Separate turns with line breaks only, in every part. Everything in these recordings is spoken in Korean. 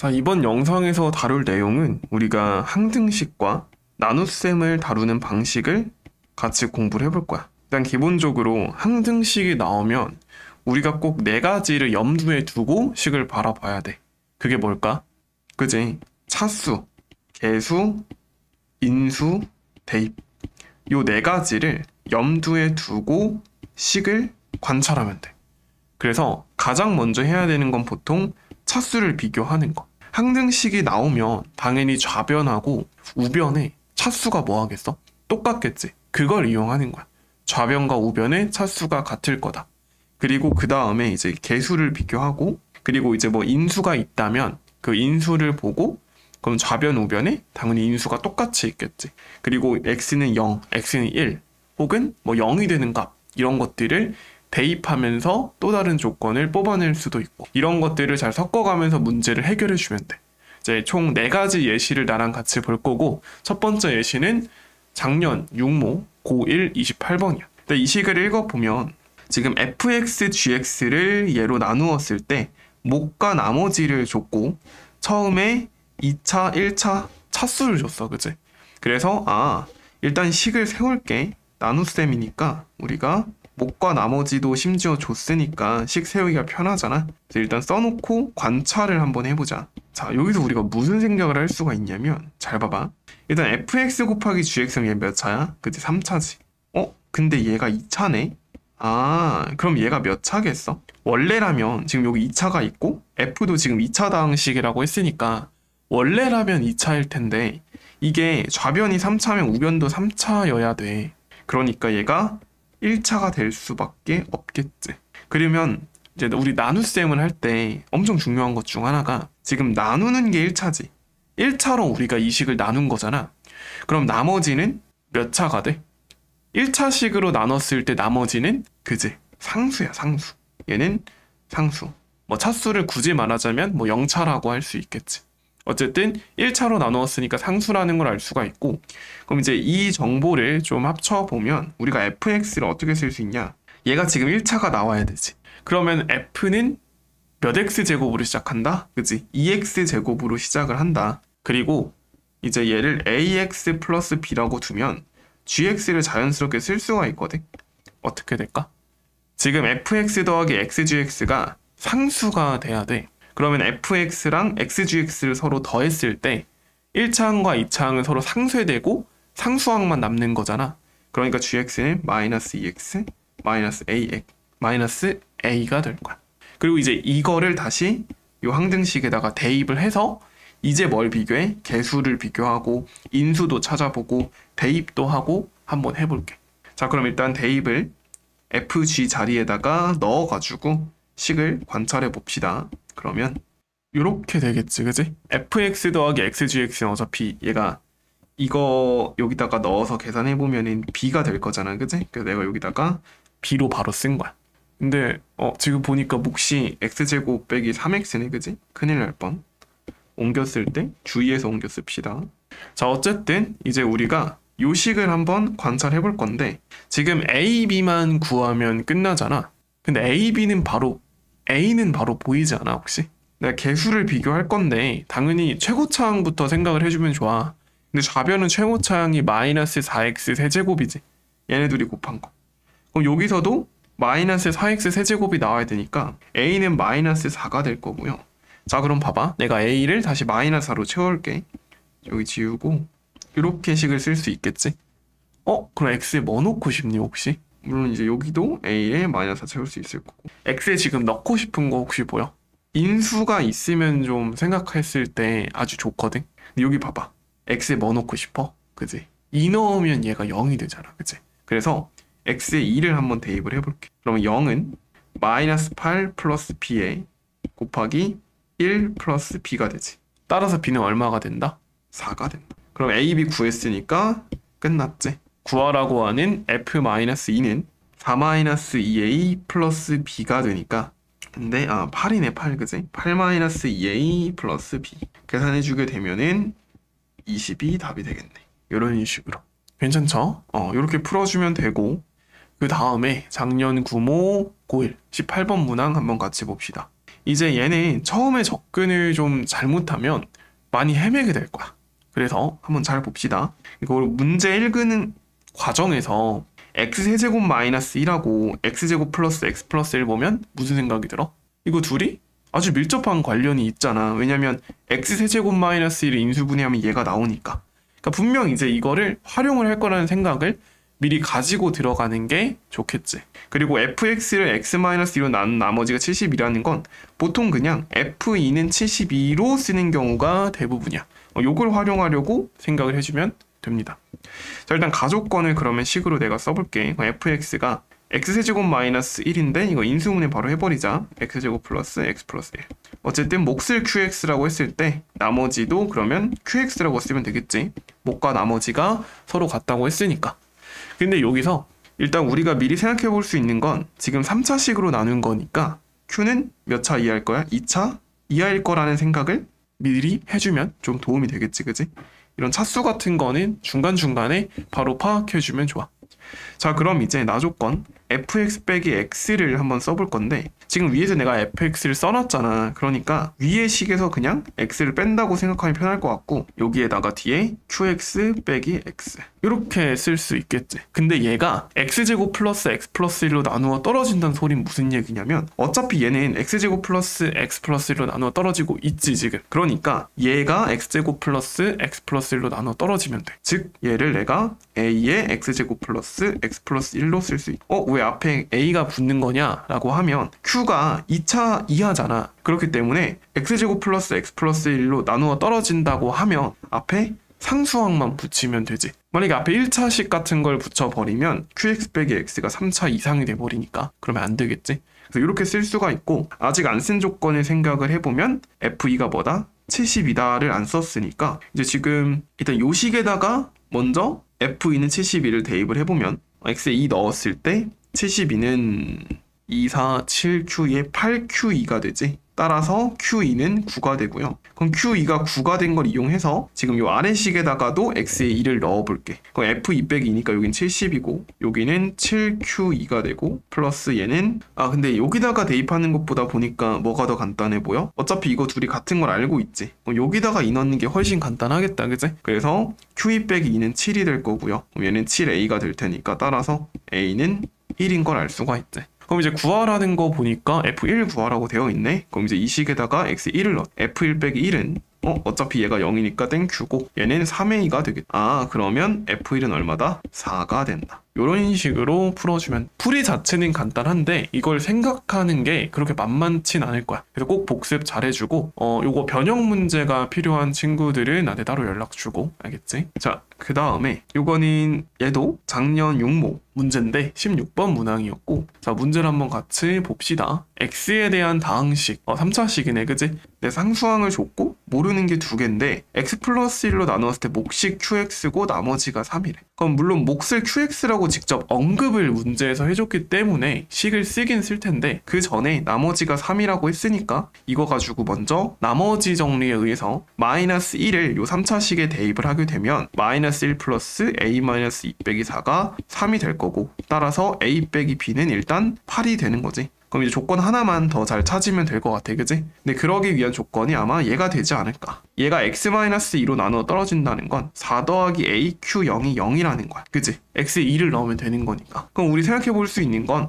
자, 이번 영상에서 다룰 내용은 우리가 항등식과 나눗셈을 다루는 방식을 같이 공부를 해볼 거야. 일단 기본적으로 항등식이 나오면 우리가 꼭 네 가지를 염두에 두고 식을 바라봐야 돼. 그게 뭘까? 그지? 차수, 계수, 인수, 대입. 요 네 가지를 염두에 두고 식을 관찰하면 돼. 그래서 가장 먼저 해야 되는 건 보통 차수를 비교하는 거. 항등식이 나오면 당연히 좌변하고 우변에 차수가 뭐 하겠어? 똑같겠지. 그걸 이용하는 거야. 좌변과 우변의 차수가 같을 거다. 그리고 그 다음에 이제 계수를 비교하고, 그리고 이제 뭐 인수가 있다면 그 인수를 보고, 그럼 좌변 우변에 당연히 인수가 똑같이 있겠지. 그리고 x는 0, x는 1, 혹은 뭐 0이 되는 값, 이런 것들을 대입하면서 또 다른 조건을 뽑아낼 수도 있고, 이런 것들을 잘 섞어가면서 문제를 해결해 주면 돼. 이제 총 4가지 예시를 나랑 같이 볼 거고, 첫 번째 예시는 작년 6모 고1 28번이야. 이 식을 읽어보면 지금 fx, gx를 예로 나누었을 때 목과 나머지를 줬고 처음에 2차, 1차 차수를 줬어. 그치? 그래서 일단 식을 세울게. 나눗셈이니까 우리가 목과 나머지도 심지어 줬으니까 식 세우기가 편하잖아. 그래서 일단 써놓고 관찰을 한번 해보자. 자, 여기서 우리가 무슨 생각을 할 수가 있냐면, 잘 봐봐. 일단 fx 곱하기 gx는 얘 몇 차야? 그치? 3차지. 근데 얘가 2차네? 그럼 얘가 몇 차겠어? 원래라면 지금 여기 2차가 있고 f도 지금 2차 방식이라고 했으니까 원래라면 2차일 텐데, 이게 좌변이 3차면 우변도 3차여야 돼. 그러니까 얘가 1차가 될 수밖에 없겠지. 그러면 이제 우리 나눗셈을 할 때 엄청 중요한 것 중 하나가, 지금 나누는 게 1차지. 1차로 우리가 이 식을 나눈 거잖아. 그럼 나머지는 몇 차가 돼? 1차식으로 나눴을 때 나머지는 그지? 상수야, 상수. 얘는 상수. 뭐 차수를 굳이 말하자면 뭐 0차라고 할 수 있겠지. 어쨌든 1차로 나누었으니까 상수라는 걸 알 수가 있고, 그럼 이제 이 정보를 좀 합쳐보면 우리가 fx를 어떻게 쓸 수 있냐? 얘가 지금 1차가 나와야 되지. 그러면 f는 몇 x제곱으로 시작한다? 그치? 2x제곱으로 시작을 한다. 그리고 이제 얘를 ax 플러스 b라고 두면 gx를 자연스럽게 쓸 수가 있거든. 어떻게 될까? 지금 fx 더하기 xgx가 상수가 돼야 돼. 그러면 fx랑 xgx를 서로 더했을 때 1차항과 2차항은 서로 상쇄되고 상수항만 남는 거잖아. 그러니까 gx는 마이너스 2x 마이너스 a가 될 거야. 그리고 이제 이거를 다시 이 항등식에다가 대입을 해서 이제 뭘 비교해? 계수를 비교하고 인수도 찾아보고 대입도 하고 한번 해볼게. 자, 그럼 일단 대입을 fg 자리에다가 넣어가지고 식을 관찰해 봅시다. 그러면 이렇게 되겠지, 그지? fx 더하기 xgx는 어차피 얘가 이거 여기다가 넣어서 계산해보면 b가 될 거잖아, 그지? 그래서 내가 여기다가 b로 바로 쓴 거야. 근데 지금 보니까 몫이 x제곱 빼기 3x네, 그지? 큰일 날 뻔. 옮겼을 때 주의해서 옮겨 씁시다. 자, 어쨌든 이제 우리가 요 식을 한번 관찰해 볼 건데, 지금 a, b만 구하면 끝나잖아. 근데 a, b는 바로 a는 바로 보이지 않아 혹시? 내가 계수를 비교할 건데 당연히 최고차항부터 생각을 해주면 좋아. 근데 좌변은 최고차항이 마이너스 4x 세제곱이지. 얘네 둘이 곱한 거. 그럼 여기서도 마이너스 4x 세제곱이 나와야 되니까 a는 마이너스 4가 될 거고요. 자, 그럼 봐봐. 내가 a를 다시 마이너스 4로 채울게. 여기 지우고 이렇게 식을 쓸 수 있겠지? 그럼 x에 뭐 넣고 싶니 혹시? 물론 이제 여기도 a에 마이너스 4 채울 수 있을 거고. x에 지금 넣고 싶은 거 혹시 보여? 인수가 있으면 좀 생각했을 때 아주 좋거든? 근데 여기 봐봐. x에 뭐 넣고 싶어? 그지? 2 넣으면 얘가 0이 되잖아. 그지? 그래서 x에 2를 한번 대입을 해볼게. 그러면 0은 마이너스 8 플러스 b에 곱하기 1 플러스 b가 되지. 따라서 b는 얼마가 된다? 4가 된다. 그럼 a, b 구했으니까 끝났지. 구하라고 하는 f-2는 4-2a 플러스 b가 되니까, 근데 8이네 8, 그지? 8-2a 플러스 b 계산해주게 되면은 20이 답이 되겠네. 이런 식으로. 괜찮죠? 이렇게 풀어주면 되고, 그 다음에 작년 9모 고1 18번 문항 한번 같이 봅시다. 이제 얘는 처음에 접근을 좀 잘못하면 많이 헤매게 될 거야. 그래서 한번 잘 봅시다. 이걸 문제 읽는 과정에서 x세제곱 마이너스 1하고 x제곱 플러스 x 플러스 1 보면 무슨 생각이 들어? 이거 둘이 아주 밀접한 관련이 있잖아. 왜냐면 x세제곱 마이너스 1을 인수분해하면 얘가 나오니까. 그러니까 분명 이제 이거를 활용을 할 거라는 생각을 미리 가지고 들어가는 게 좋겠지. 그리고 fx를 x-2로 나눈 나머지가 72라는 건 보통 그냥 f2는 72로 쓰는 경우가 대부분이야. 요걸 활용하려고 생각을 해주면 됩니다. 자, 일단 가족권을 그러면 식으로 내가 써볼게. fx가 x세제곱 마이너스 1인데 이거 인수분해 바로 해버리자. x제곱 플러스 x 플러스 1. 어쨌든 몫을 qx라고 했을 때 나머지도 그러면 qx라고 쓰면 되겠지. 몫과 나머지가 서로 같다고 했으니까. 근데 여기서 일단 우리가 미리 생각해 볼 수 있는 건 지금 3차식으로 나눈 거니까 q는 몇 차 이하일 거야? 2차 이하일 거라는 생각을 미리 해주면 좀 도움이 되겠지, 그지? 이런 차수 같은 거는 중간중간에 바로 파악해주면 좋아. 자, 그럼 이제 나조건 fx 빼기 x를 한번 써볼 건데 지금 위에서 내가 fx를 써놨잖아. 그러니까 위의 식에서 그냥 x를 뺀다고 생각하면 편할 것 같고 여기에다가 뒤에 qx 빼기 x 이렇게 쓸 수 있겠지. 근데 얘가 x제곱 플러스 x 플러스 1로 나누어 떨어진다는 소리는 무슨 얘기냐면 어차피 얘는 x제곱 플러스 x 플러스 1로 나누어 떨어지고 있지 지금. 그러니까 얘가 x제곱 플러스 x 플러스 1로 나누어 떨어지면 돼. 즉 얘를 내가 a의 x제곱 플러스 x 플러스 1로 쓸 수 있어. 왜 앞에 a가 붙는 거냐 라고 하면 q가 2차 이하잖아. 그렇기 때문에 x제곱 플러스 x 플러스 1로 나누어 떨어진다고 하면 앞에 상수항만 붙이면 되지. 만약에 앞에 1차식 같은 걸 붙여버리면 qx 빼기 x가 3차 이상이 돼버리니까 그러면 안 되겠지. 그래서 이렇게 쓸 수가 있고 아직 안 쓴 조건을 생각을 해보면 f2가 뭐다? 72다를 안 썼으니까 이제 지금 일단 요 식에다가 먼저 f2는 72를 대입을 해보면 x에 2 넣었을 때 72는 2, 4, 7q에 8q2가 되지. 따라서 q2는 9가 되고요. 그럼 q2가 9가 된 걸 이용해서 지금 요 아래식에다가도 x에 2를 넣어볼게. 그럼 f2 빼기 2니까 여긴 70이고 여기는 7q2가 되고 플러스 얘는 근데 여기다가 대입하는 것보다 보니까 뭐가 더 간단해 보여? 어차피 이거 둘이 같은 걸 알고 있지. 그럼 여기다가 2 넣는 게 훨씬 간단하겠다, 그치? 그래서 q2 빼기 2는 7이 될 거고요. 그럼 얘는 7a가 될 테니까 따라서 a는 1인 걸 알 수가 있지. 그럼 이제 구하라는 거 보니까 f1 구하라고 되어 있네. 그럼 이제 이 식에다가 x1을 넣어. f1 빼기 1은 어차피 얘가 0이니까 땡큐고 얘는 3a가 되겠다. 그러면 f1은 얼마다? 4가 된다. 이런 식으로 풀어주면 풀이 자체는 간단한데 이걸 생각하는 게 그렇게 만만치 않을 거야. 그래서 꼭 복습 잘해주고 요거 변형 문제가 필요한 친구들은 나한테 따로 연락주고 알겠지? 자, 그 다음에 요거는 얘도 작년 6모 문제인데 16번 문항이었고 자, 문제를 한번 같이 봅시다. x에 대한 다항식 3차식이네, 그지? 내 상수항을 줬고 모르는 게 두 개인데 x 플러스 1로 나누었을 때 몫이 qx고 나머지가 3이래. 그럼 물론 몫을 qx라고 직접 언급을 문제에서 해줬기 때문에 식을 쓰긴 쓸 텐데 그 전에 나머지가 3이라고 했으니까 이거 가지고 먼저 나머지 정리에 의해서 마이너스 1을 요 3차식에 대입을 하게 되면 마이너스 1 플러스 a-2 빼기 4가 3이 될 거고 따라서 a 빼기 b는 일단 8이 되는 거지. 그럼 이제 조건 하나만 더 잘 찾으면 될 것 같아, 그지? 근데 그러기 위한 조건이 아마 얘가 되지 않을까. 얘가 x-2로 나누어 떨어진다는 건 4 더하기 a q0이 0이라는 거야, 그지? x에 2를 넣으면 되는 거니까. 그럼 우리 생각해 볼 수 있는 건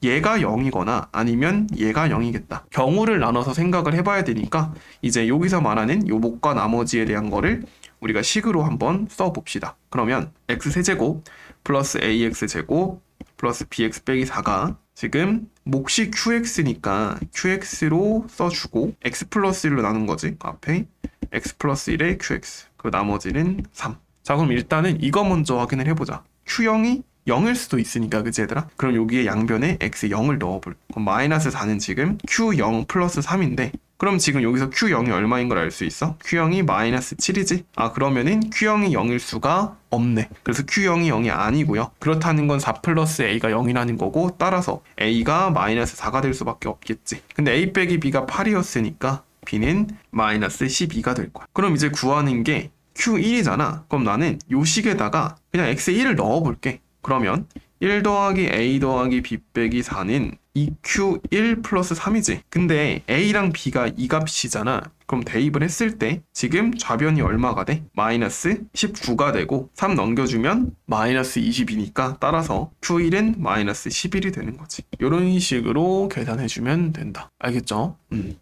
얘가 0이거나 아니면 얘가 0이겠다. 경우를 나눠서 생각을 해봐야 되니까 이제 여기서 말하는 요 몫과 나머지에 대한 거를 우리가 식으로 한번 써봅시다. 그러면 x세제곱 플러스 ax제곱 플러스 bx 빼기 4가 지금 몫이 qx니까 qx로 써주고 x 플러스 1로 나눈 거지. 앞에 x 플러스 1에 qx 그리고 나머지는 3. 자, 그럼 일단은 이거 먼저 확인을 해보자. q0이 0일 수도 있으니까, 그치 얘들아? 그럼 여기에 양변에 x 0을 넣어볼. 그럼 마이너스 4는 지금 q0 플러스 3인데 그럼 지금 여기서 q0이 얼마인 걸 알 수 있어? q0이 마이너스 7이지? 그러면은 q0이 0일 수가 없네. 그래서 q0이 0이 아니고요. 그렇다는 건 4 플러스 a가 0이라는 거고 따라서 a가 마이너스 4가 될 수밖에 없겠지. 근데 a 빼기 b가 8이었으니까 b는 마이너스 12가 될 거야. 그럼 이제 구하는 게 q1이잖아. 그럼 나는 요 식에다가 그냥 x에 1을 넣어볼게. 그러면 1 더하기 A 더하기 B 빼기 4는 2Q1 플러스 3이지. 근데 A랑 B가 이 값이잖아. 그럼 대입을 했을 때 지금 좌변이 얼마가 돼? 마이너스 19가 되고 3 넘겨주면 마이너스 20이니까 따라서 Q1은 마이너스 11이 되는 거지. 이런 식으로 계산해주면 된다. 알겠죠?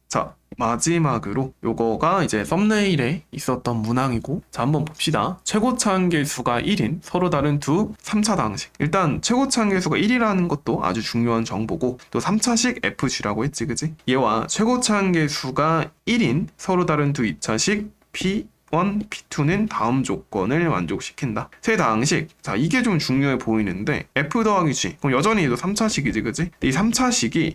자, 마지막으로 요거가 이제 썸네일에 있었던 문항이고, 자 한번 봅시다. 최고차 한계수가 1인 서로 다른 두 3차 당식. 일단 최고차 한계수가 1이라는 것도 아주 중요한 정보고, 또 3차식 FG라고 했지, 그지? 얘와 최고차 한계수가 1인 서로 다른 두 2차식 P1, P2는 다음 조건을 만족시킨다. 세 당식. 자, 이게 좀 중요해 보이는데 F 더하기 G. 그럼 여전히 얘도 3차식이지, 그지? 이 3차식이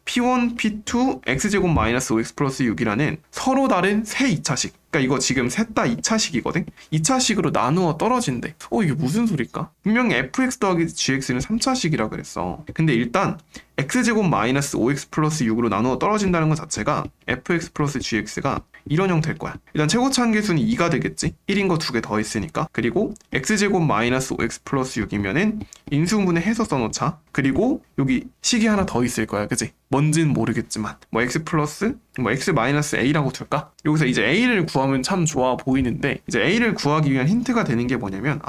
P1, P2, X제곱 마이너스 5X 플러스 6이라는 서로 다른 세 2차식. 그러니까 이거 지금 셋 다 2차식이거든? 2차식으로 나누어 떨어진대. 이게 무슨 소리일까? 분명히 fx 더하기 gx는 3차식이라 그랬어. 근데 일단 x제곱 마이너스 5x 플러스 6으로 나누어 떨어진다는 것 자체가 fx 플러스 gx가 이런 형태일 거야. 일단 최고차 한계수는 2가 되겠지? 1인 거 2개 더 있으니까. 그리고 x제곱 마이너스 5x 플러스 6이면은 인수분해 해서 써놓자. 그리고 여기 식이 하나 더 있을 거야, 그치? 뭔진 모르겠지만 뭐 x 플러스 뭐 x 마이너스 a라고 둘까? 여기서 이제 a를 구하면 참 좋아 보이는데, 이제 a를 구하기 위한 힌트가 되는 게 뭐냐면,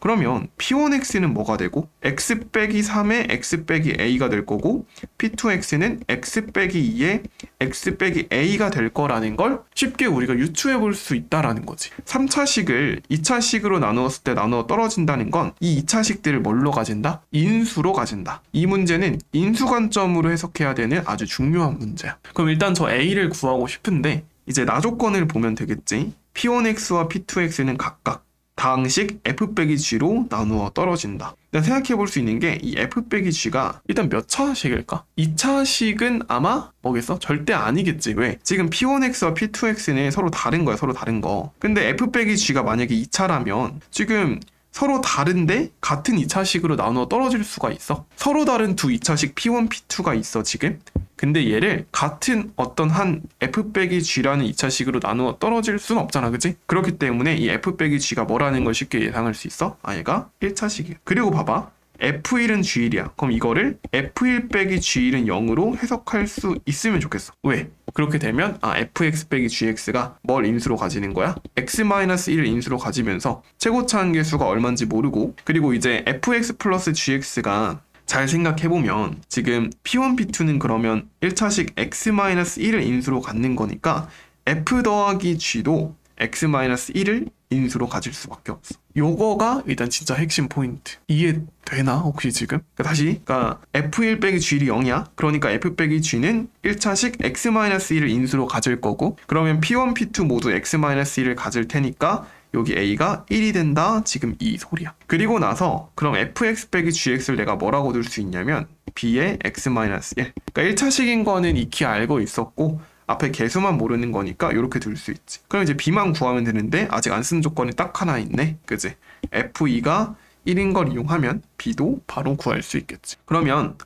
그러면 p1x는 뭐가 되고 x 빼기 3의 x 빼기 a가 될 거고, p2x는 x 빼기 2의 x 빼기 a가 될 거라는 걸 쉽게 우리가 유추해 볼 수 있다라는 거지. 3차식을 2차식으로 나누었을 때 나누어 떨어진다는 건 이 2차식들을 뭘로 가진다? 인수로 가진다. 이 문제는 인수 관점으로 해석해야 되는 아주 중요한 문제야. 그럼 일단 저 a를 구하고 싶은데 이제 나 조건을 보면 되겠지. p1x와 p2x는 각각 당식 f 빼기 g로 나누어 떨어진다. 일단 생각해 볼 수 있는 게 이 f 빼기 g가 일단 몇 차식일까? 2차식은 아마 뭐겠어? 절대 아니겠지. 왜? 지금 p1x와 p2x는 서로 다른 거야. 서로 다른 거. 근데 f 빼기 g가 만약에 2차라면 지금 서로 다른데 같은 2차식으로 나누어 떨어질 수가 있어. 서로 다른 두 2차식 P1, P2가 있어 지금. 근데 얘를 같은 어떤 한 F 빼기 G라는 2차식으로 나누어 떨어질 수는 없잖아, 그치? 그렇기 때문에 이 F 빼기 G가 뭐라는 걸 쉽게 예상할 수 있어. 얘가 1차식이야. 그리고 봐봐. F1은 G1이야. 그럼 이거를 F1 빼기 G1은 0으로 해석할 수 있으면 좋겠어. 왜? 그렇게 되면 fx 빼기 gx가 뭘 인수로 가지는 거야? x-1을 인수로 가지면서 최고차 한계수가 얼마인지 모르고, 그리고 이제 fx 플러스 gx가 잘 생각해보면 지금 p1, p2는 그러면 1차식 x-1을 인수로 갖는 거니까 f 더하기 g도 x-1을 인수로 가질 수밖에 없어. 요거가 일단 진짜 핵심 포인트. 이해되나 혹시 지금? 그러니까 f1 빼기 g1이 0이야. 그러니까 f 빼기 g는 1차식 x-1을 인수로 가질 거고, 그러면 p1, p2 모두 x-1을 가질 테니까 여기 a가 1이 된다. 지금 이 소리야. 그리고 나서 그럼 fx 빼기 gx를 내가 뭐라고 둘 수 있냐면 b의 x-1. 그러니까 1차식인 거는 익히 알고 있었고 앞에 개수만 모르는 거니까 이렇게 둘 수 있지. 그럼 이제 b만 구하면 되는데 아직 안 쓴 조건이 딱 하나 있네. 그지? f2가 1인 걸 이용하면 b도 바로 구할 수 있겠지. 그러면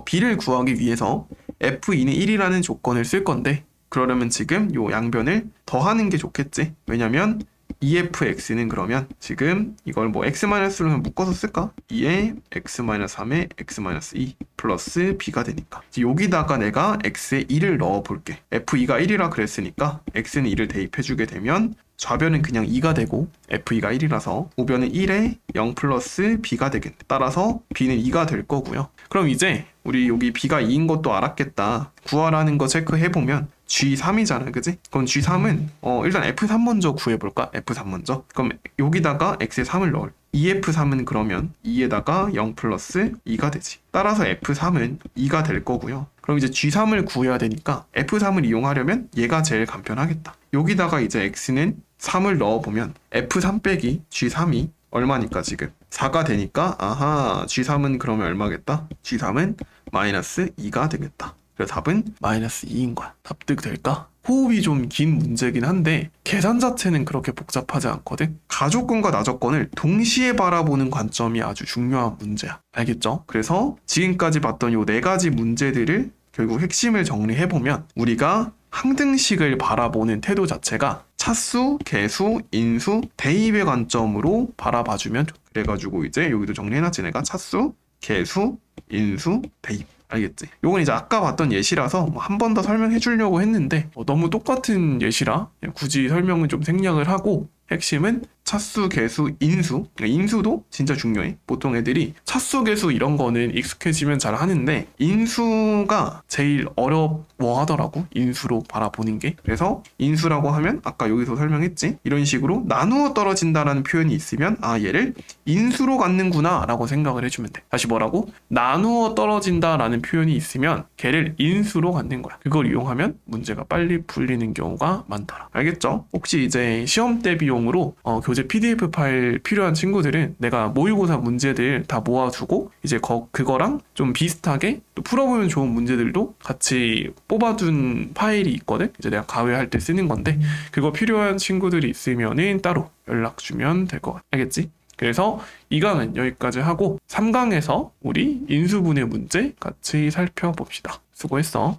b를 구하기 위해서 f2는 1이라는 조건을 쓸 건데, 그러려면 지금 요 양변을 더하는 게 좋겠지. 왜냐면 2fx는 그러면 지금 이걸 뭐 x-로 묶어서 쓸까? 2에 x-3에 x-2 플러스 b가 되니까 여기다가 내가 x에 1을 넣어 볼게. f2가 1이라 그랬으니까 x는 1을 대입해주게 되면 좌변은 그냥 2가 되고 f2가 1이라서 우변은 1에 0 플러스 b가 되겠네. 따라서 b는 2가 될 거고요. 그럼 이제 우리 여기 b가 2인 것도 알았겠다. 구하라는 거 체크해보면 G3이잖아, 그지? 그럼 G3은 일단 F3 먼저 구해볼까? F3 먼저. 그럼 여기다가 X에 3을 넣을. 2F3은 그러면 2에다가 0 플러스 2가 되지. 따라서 F3은 2가 될 거고요. 그럼 이제 G3을 구해야 되니까 F3을 이용하려면 얘가 제일 간편하겠다. 여기다가 이제 X는 3을 넣어보면 F3 빼기 G3이 얼마니까 지금 4가 되니까 G3은 그러면 얼마겠다? G3은 마이너스 2가 되겠다. 그래서 답은 마이너스 2인 거야. 납득될까? 호흡이 좀 긴 문제긴 한데 계산 자체는 그렇게 복잡하지 않거든. 가조건과 나조건을 동시에 바라보는 관점이 아주 중요한 문제야. 알겠죠? 그래서 지금까지 봤던 요 4가지 문제들을 결국 핵심을 정리해보면 우리가 항등식을 바라보는 태도 자체가 차수, 개수, 인수, 대입의 관점으로 바라봐주면 좋. 그래가지고 이제 여기도 정리해놨지 내가. 차수, 개수, 인수, 대입. 알겠지? 요건 이제 아까 봤던 예시라서 한 번 더 설명해 주려고 했는데 너무 똑같은 예시라 그냥 굳이 설명은 좀 생략을 하고, 핵심은 차수, 개수, 인수. 그러니까 인수도 진짜 중요해. 보통 애들이 차수, 개수 이런 거는 익숙해지면 잘 하는데 인수가 제일 어려워하더라고. 인수로 바라보는 게. 그래서 인수라고 하면 아까 여기서 설명했지. 이런 식으로 나누어 떨어진다라는 표현이 있으면 아, 얘를 인수로 갖는구나 라고 생각을 해주면 돼. 다시 뭐라고? 나누어 떨어진다라는 표현이 있으면 걔를 인수로 갖는 거야. 그걸 이용하면 문제가 빨리 풀리는 경우가 많더라. 알겠죠? 혹시 이제 시험 대비용으로 교재 PDF 파일 필요한 친구들은 내가 모의고사 문제들 다 모아두고 이제 그거랑 좀 비슷하게 또 풀어보면 좋은 문제들도 같이 뽑아둔 파일이 있거든. 이제 내가 가외할 때 쓰는 건데 그거 필요한 친구들이 있으면은 따로 연락 주면 될 것 같아. 알겠지? 그래서 2강은 여기까지 하고 3강에서 우리 인수분해 문제 같이 살펴봅시다. 수고했어.